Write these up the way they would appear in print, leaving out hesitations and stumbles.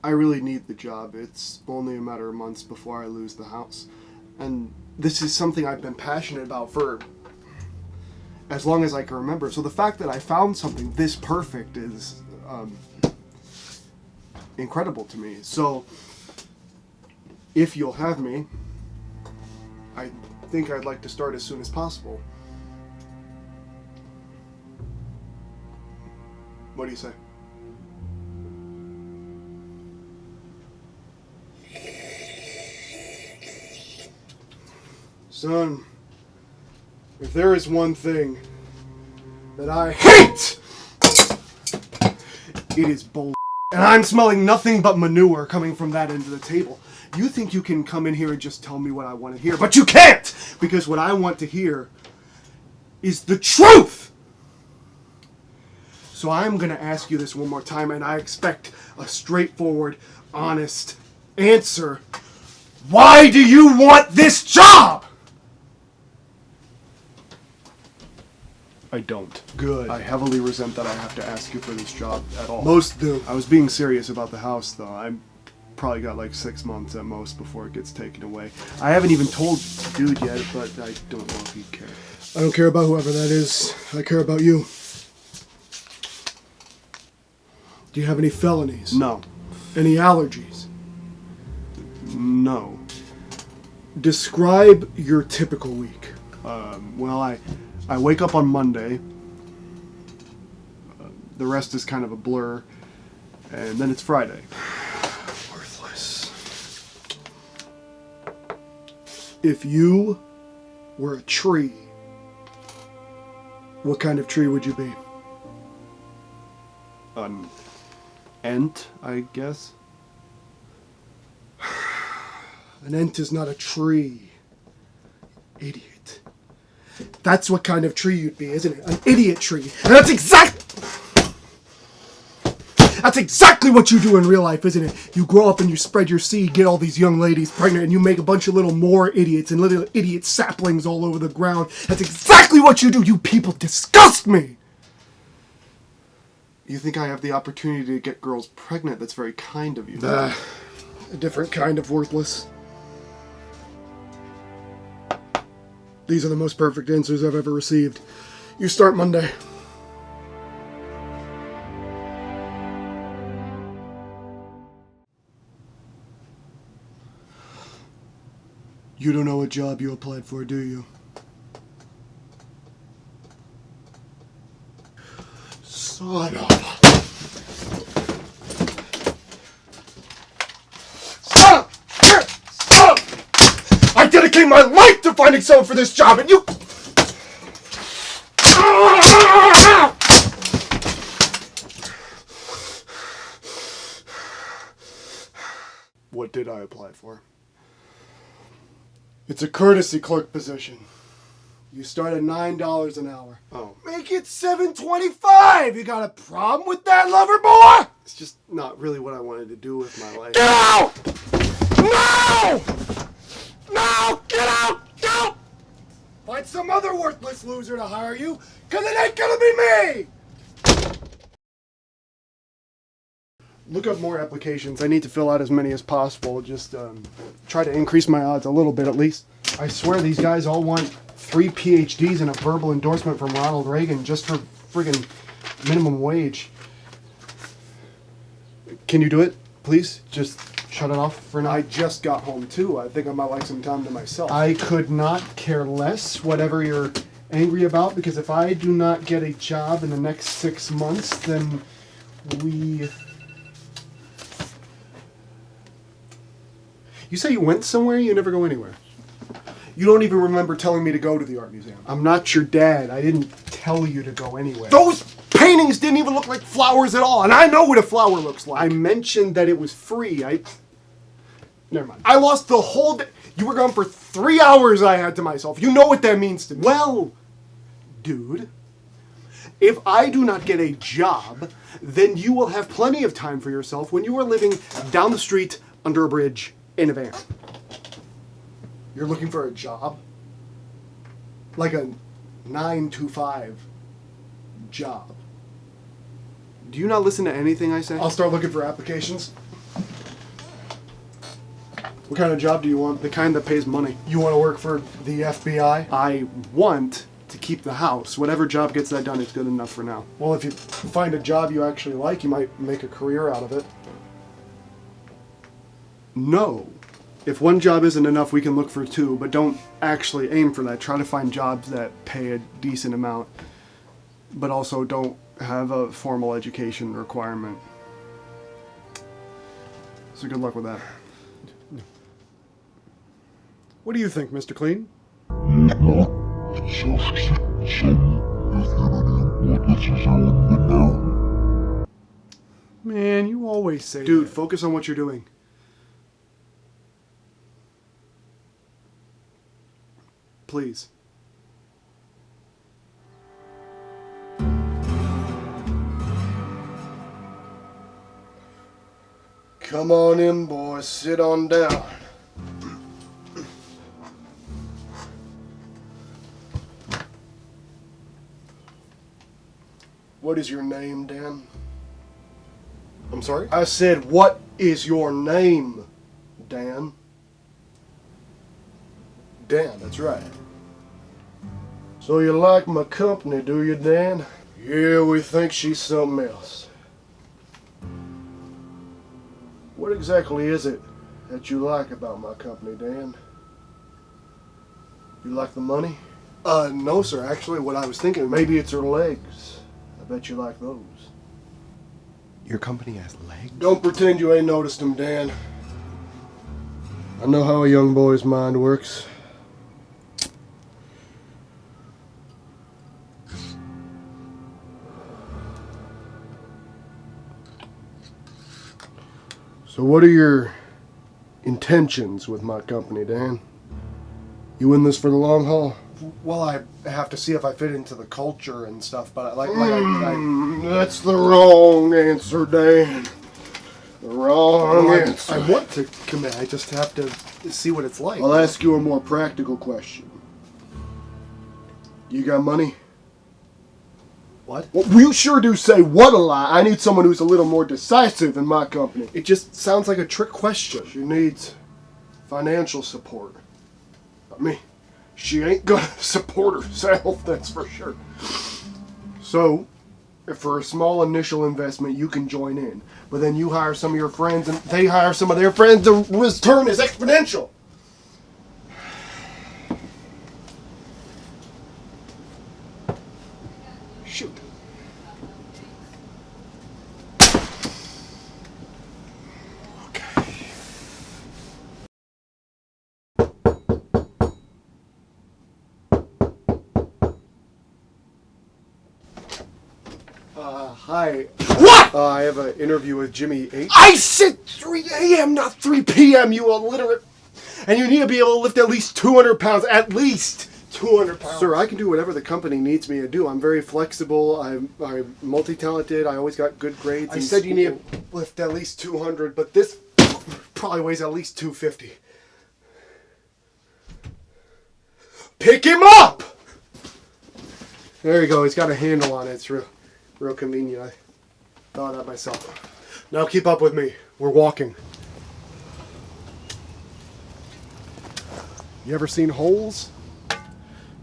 I really need the job. It's only a matter of months before I lose the house. And this is something I've been passionate about for as long as I can remember. So the fact that I found something this perfect is incredible to me. So if you'll have me, I think I'd like to start as soon as possible. What do you say? Son, if there is one thing that I hate, it is bull. And I'm smelling nothing but manure coming from that end of the table. You think you can come in here and just tell me what I want to hear, but you can't! Because what I want to hear is the truth! So I'm going to ask you this one more time, and I expect a straightforward, honest answer. Why do you want this job? I don't. Good. I heavily resent that I have to ask you for this job at all. Most do. I was being serious about the house, though. I probably got like 6 months at most before it gets taken away. I haven't even told dude yet, but I don't know if he'd care. I don't care about whoever that is. I care about you. Do you have any felonies? No. Any allergies? No. Describe your typical week. Well, I wake up on Monday. The rest is kind of a blur. And then it's Friday. Worthless. If you were a tree, what kind of tree would you be? An ant, I guess. An ant is not a tree. Idiot. That's what kind of tree you'd be, isn't it? An idiot tree. And that's exactly what you do in real life, isn't it? You grow up and you spread your seed, get all these young ladies pregnant, and you make a bunch of little more idiots and little idiot saplings all over the ground. That's exactly what you do. You people disgust me. You think I have the opportunity to get girls pregnant? That's very kind of you. A different kind of worthless. These are the most perfect answers I've ever received. You start Monday. You don't know what job you applied for, do you? Son of a... Stop! Stop! I dedicate my life to finding someone for this job, and you... What did I apply for? It's a courtesy clerk position. You start at $9 an hour. Oh. Make it $7.25! You got a problem with that, lover boy? It's just not really what I wanted to do with my life. Get out! No! No! Get out! Go! Find some other worthless loser to hire you, because it ain't gonna be me! Look up more applications. I need to fill out as many as possible. Just try to increase my odds a little bit at least. I swear these guys all want 3 PhDs and a verbal endorsement from Ronald Reagan just for friggin' minimum wage. Can you do it, please? Just shut it off for now. I just got home too. I think I might like some time to myself. I could not care less whatever you're angry about, because if I do not get a job in the next 6 months, then we... You say you went somewhere? You never go anywhere. You don't even remember telling me to go to the art museum. I'm not your dad. I didn't tell you to go anywhere. Those paintings didn't even look like flowers at all, and I know what a flower looks like. I mentioned that it was free. Never mind. I lost the whole day. You were gone for 3 hours I had to myself. You know what that means to me. Well, dude, if I do not get a job, then you will have plenty of time for yourself when you are living down the street under a bridge in a van. You're looking for a job? Like a 9-to-5 job. Do you not listen to anything I say? I'll start looking for applications. What kind of job do you want? The kind that pays money. You want to work for the FBI? I want to keep the house. Whatever job gets that done is good enough for now. Well, if you find a job you actually like, you might make a career out of it. No. If one job isn't enough, we can look for two, but don't actually aim for that. Try to find jobs that pay a decent amount, but also don't have a formal education requirement. So good luck with that. What do you think, Mr. Clean? Man, you always say Dude, that. Focus on what you're doing. Please. Come on in, boys. Sit on down. What is your name, Dan? I'm sorry? I said, what is your name, Dan? Dan, that's right. So you like my company, do you, Dan? Yeah, we think she's something else. What exactly is it that you like about my company, Dan? You like the money? No, sir. Actually, what I was thinking... Maybe it's her legs. I bet you like those. Your company has legs? Don't pretend you ain't noticed them, Dan. I know how a young boy's mind works. So what are your intentions with my company, Dan? You in this for the long haul? Well, I have to see if I fit into the culture and stuff, but that's the wrong answer, Dan. The wrong answer. I want to commit. I just have to see what it's like. I'll ask you a more practical question. You got money? What? Well, you sure do say what a lot. I need someone who's a little more decisive in my company. It just sounds like a trick question. She needs financial support. I mean, she ain't gonna support herself, that's for sure. So, if for a small initial investment, you can join in. But then you hire some of your friends and they hire some of their friends. The return is exponential. Shoot. Hi. What? I have an interview with Jimmy H. I said 3 a.m., not 3 p.m., you illiterate. And you need to be able to lift at least 200 pounds. At least 200 pounds. Sir, I can do whatever the company needs me to do. I'm very flexible. I'm multi-talented. I always got good grades. I said you need to lift at least 200, but this probably weighs at least 250. Pick him up! There you go. He's got a handle on it. It's real convenient. I thought of that myself. Now keep up with me. We're walking. You ever seen Holes?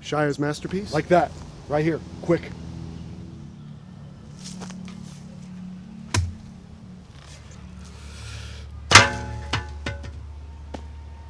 Shia's masterpiece? Like that. Right here. Quick.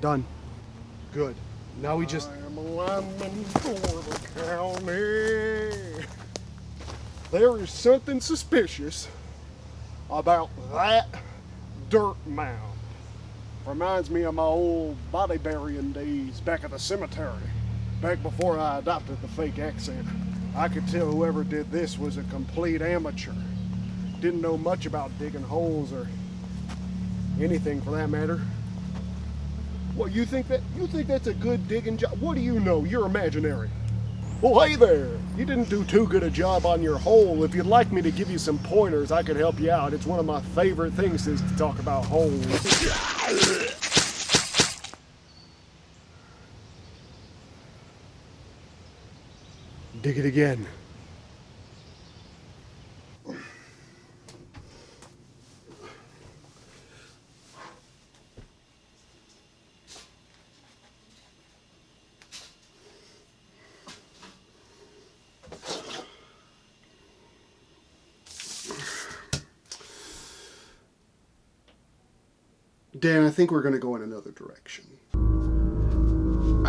Done. Good. Now we just... I am a lineman for the county. There is something suspicious about that dirt mound. Reminds me of my old body burying days back at the cemetery. Back before I adopted the fake accent. I could tell whoever did this was a complete amateur. Didn't know much about digging holes or anything for that matter. What, you think that's a good digging job? What do you know? You're imaginary. Well, hey there. You didn't do too good a job on your hole. If you'd like me to give you some pointers, I could help you out. It's one of my favorite things is to talk about holes. Dig it again. Dan, I think we're going to go in another direction.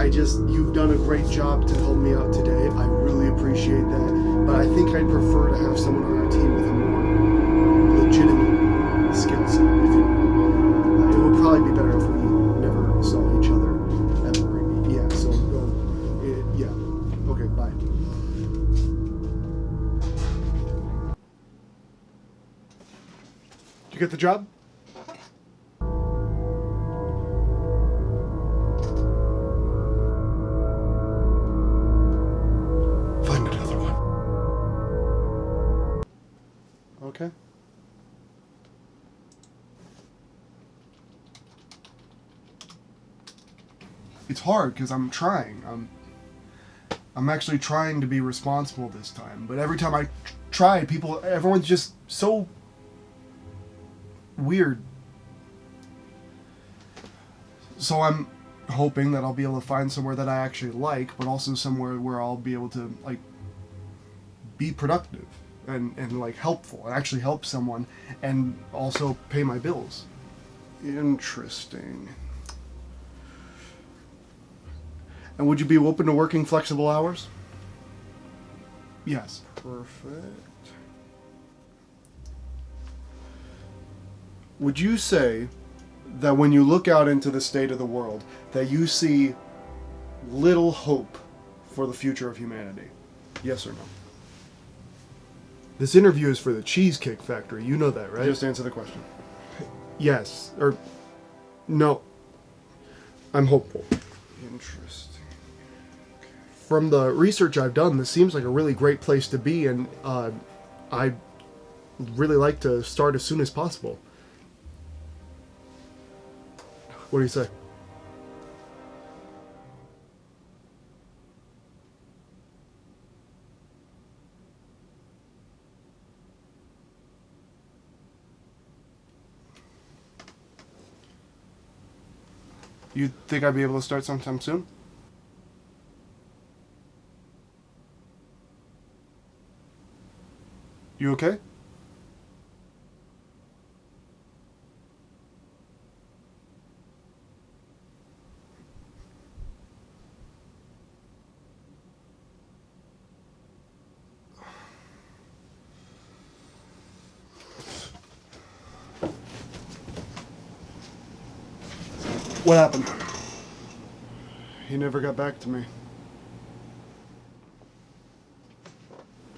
You've done a great job to help me out today. I really appreciate that. But I think I'd prefer to have someone on our team with a more legitimate skill set. It would probably be better if we never saw each other ever. Yeah, so, yeah. Okay, bye. Did you get the job? Find another one. Okay. It's hard because I'm trying. I'm actually trying to be responsible this time. But every time I try, everyone's just so weird. So I'm hoping that I'll be able to find somewhere that I actually like, but also somewhere where I'll be able to like be productive and like helpful and actually help someone and also pay my bills. Interesting. And would you be open to working flexible hours? Yes. Perfect. Would you say that when you look out into the state of the world, that you see little hope for the future of humanity? Yes or no? This interview is for the Cheesecake Factory. You know that, right? Just answer the question. Yes. Or no. I'm hopeful. Interesting. From the research I've done, this seems like a really great place to be, and I'd really like to start as soon as possible. What do you say? You think I'd be able to start sometime soon? You okay? What happened? He never got back to me.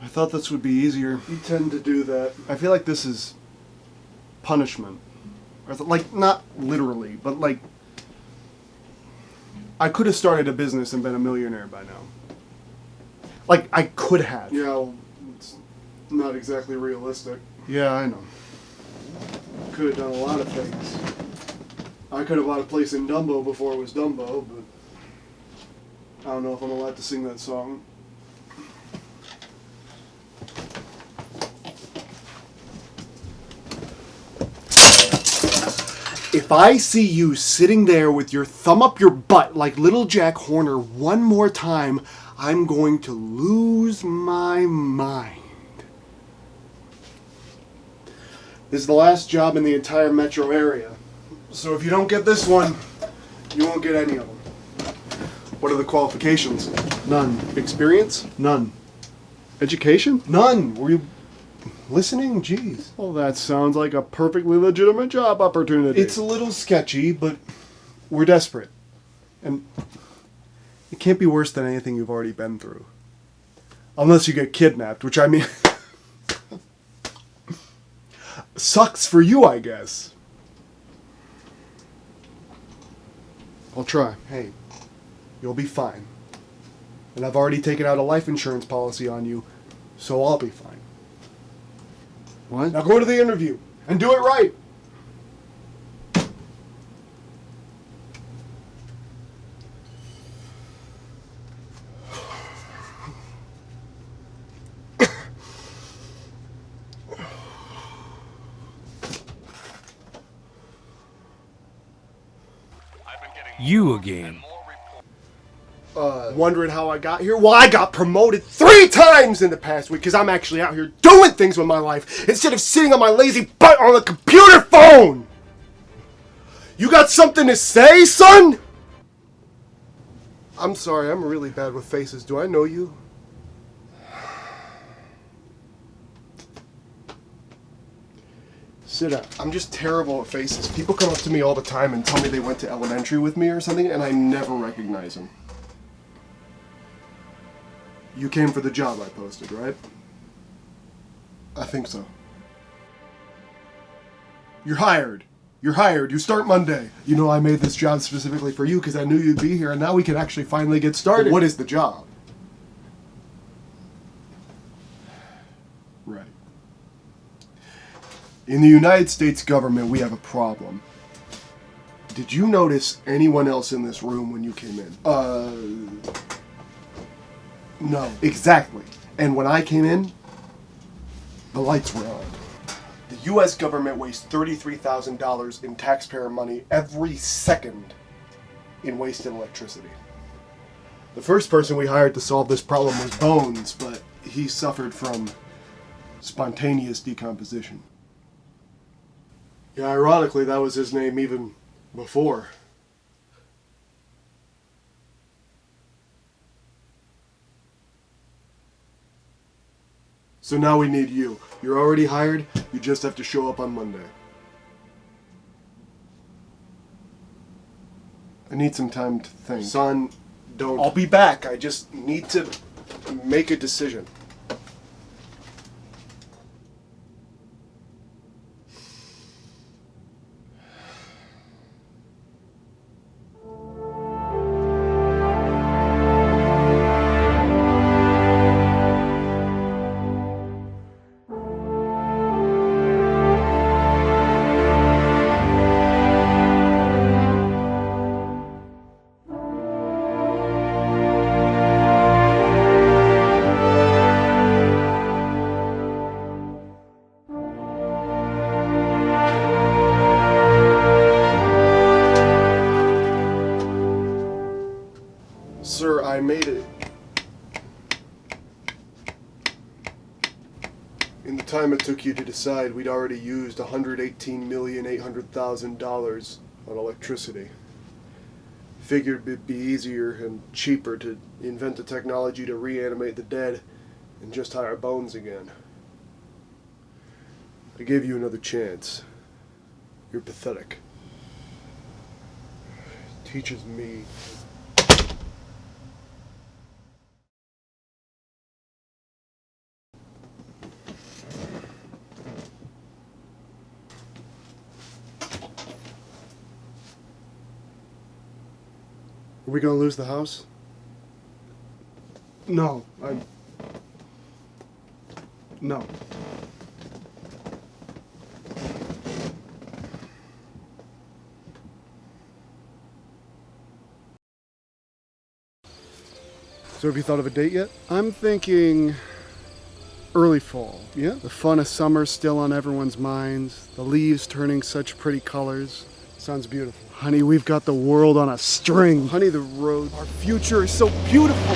I thought this would be easier. You tend to do that. I feel like this is punishment. Or like, not literally, but like, I could have started a business and been a millionaire by now. Like, I could have. Yeah, well, it's not exactly realistic. Yeah, I know. Could have done a lot of things. I could have bought a place in Dumbo before it was Dumbo, but I don't know if I'm allowed to sing that song. If I see you sitting there with your thumb up your butt like little Jack Horner one more time, I'm going to lose my mind. This is the last job in the entire metro area. So if you don't get this one, you won't get any of them. What are the qualifications? None. Experience? None. Education? None. Were you listening? Jeez. Well, that sounds like a perfectly legitimate job opportunity. It's a little sketchy, but we're desperate. And it can't be worse than anything you've already been through. Unless you get kidnapped, which I mean... sucks for you, I guess. I'll try. Hey, you'll be fine. And I've already taken out a life insurance policy on you, so I'll be fine. What? Now go to the interview and do it right. You again. Wondering how I got here? Well, I got promoted 3 times in the past week because I'm actually out here doing things with my life instead of sitting on my lazy butt on a computer phone. You got something to say, son? I'm sorry, I'm really bad with faces. Do I know you? Sit down. I'm just terrible at faces. People come up to me all the time and tell me they went to elementary with me or something, and I never recognize them. You came for the job I posted, right? I think so. You're hired. You're hired. You start Monday. You know, I made this job specifically for you because I knew you'd be here, and now we can actually finally get started. But what is the job? Right. In the United States government, we have a problem. Did you notice anyone else in this room when you came in? No. Exactly. And when I came in, the lights were on. The U.S. government wastes $33,000 in taxpayer money every second in wasted electricity. The first person we hired to solve this problem was Bones, but he suffered from spontaneous decomposition. Yeah, ironically, that was his name even before. So now we need you. You're already hired, you just have to show up on Monday. I need some time to think. Son, don't... I'll be back, I just need to make a decision. Sir, I made it. In the time it took you to decide, we'd already used $118,800,000 on electricity. Figured it'd be easier and cheaper to invent the technology to reanimate the dead and just hire Bones again. I gave you another chance. You're pathetic. Teaches me. Are we gonna lose the house? No, No. So have you thought of a date yet? I'm thinking early fall. Yeah? The fun of summer still on everyone's minds. The leaves turning such pretty colors. Sounds beautiful. Honey, we've got the world on a string. Honey, the road. Our future is so beautiful.